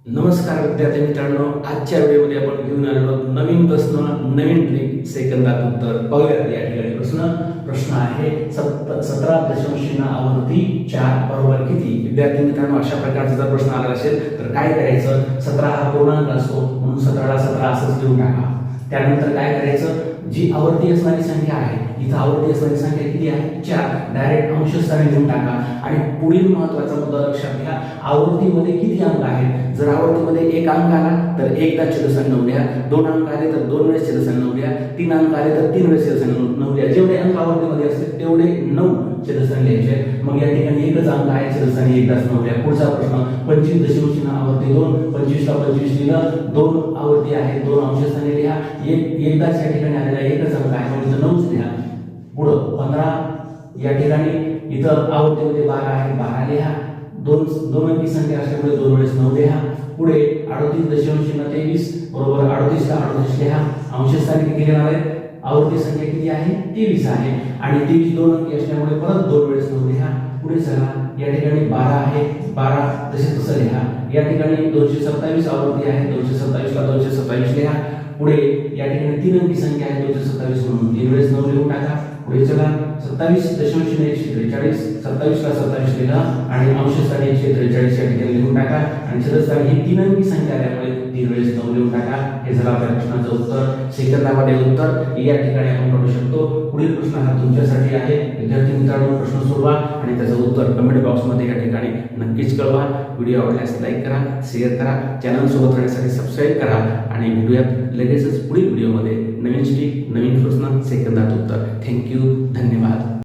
नमस्कार विद्यार्थी मित्रांनो, आजच्या व्हिडिओमध्ये आपण घेऊन आलेलो नवीन प्रश्न, नवीन ट्रिक, सेकंदात उत्तर बघूयात. या ठिकाणी प्रश्न आहे 17 आवर्ती 4 बरोबर किती. विद्यार्थी मित्रांनो, अशा प्रकारचा जर प्रश्न आला असेल तर काय करायचं, 17 हा पूर्णांक असतो म्हणून 17 ला 17 असंच लिहून टाका. त्यानंतर काय करायचं, जी आवर्ती असणारी संख्या आहे, इथं आवर्ती असणारी संख्या किती आहे 4, डायरेक्ट अंशस्थानी लिहून टाका. आणि पुढील महत्त्वाचा मुद्दा लक्षात घ्या, आवर्तीमध्ये किती अंक आहेत. जर आवर्तीमध्ये एक अंक आला तर एकदा छेदस्थानी 9 द्या, 2 अंक आले तर 2 वेळेस छेदस्थानी 9 द्या, 3 अंक आले तर 3 वेळेस छेदस्थानी 9 द्या. जेवढे अंक आवर्तीमध्ये असतील तेवढे 9 छेदस्थानी लिहायचे. मग या ठिकाणी एकच अंक आहे, छेदस्थानी एकदाच 9 द्या. पुढचा प्रश्न 25 आवर्ती 2, 25 ला 25 लिहिलं, 2 आवर्ती आहे, 2 अंशस्थानी लिहा. एकदाच या ठिकाणी आलेला एकच अंक आहे म्हणजे 9च लिहा. पुढं 15 या ठिकाणी इथं आवर्तीमध्ये 12 आहे, 12 लिहा. दोन अंकी संख्या असल्यामुळे 2 वेळेस 9 लिहा. पुढे 38.23 बरोबर 38 ला 38 लिहा. अंशस्थानी किती घेणार आहे, आवर्ती संख्या किती आहे 23 आहे आणि 23 2 अंकी असल्यामुळे परत 2 वेळेस 9 लिहा. पुढे चला, या ठिकाणी 12 आहे, 12 जसे तसं लिहा. या ठिकाणी 227 आवर्ती आहे, 227 ला 227 लिहा. पुढे या ठिकाणी 3 अंकी संख्या आहे 227 म्हणून 3 वेळेस 9 लिहून टाका. पुढे चला 27.143, 27 ला 27 लिहा आणि अंशस्थानी 143 या ठिकाणी लिहून टाका. आणि छेदस्थानी ही 3 अंकी संख्या आल्यामुळे 3 वेळेस 9 लिहून टाका. हे झालं आपल्या प्रश्नाचं उत्तर, सेकंदामध्ये उत्तर या ठिकाणी आपण करू शकतो. पुढील प्रश्न हा तुमच्यासाठी आहे. विद्यार्थी मित्रांनो, प्रश्न सोडवा आणि त्याचं उत्तर कमेंट बॉक्समध्ये या ठिकाणी नक्कीच कळवा. व्हिडिओ आवडल्यास लाईक करा, शेअर करा, चॅनल सोबत राहण्यासाठी सबस्क्राईब करा आणि भेटूयात लगेचच पुढील व्हिडिओमध्ये नवीन स्टिक, नवीन प्रश्न, सेकंदात उत्तर. थँक्यू, धन्यवाद.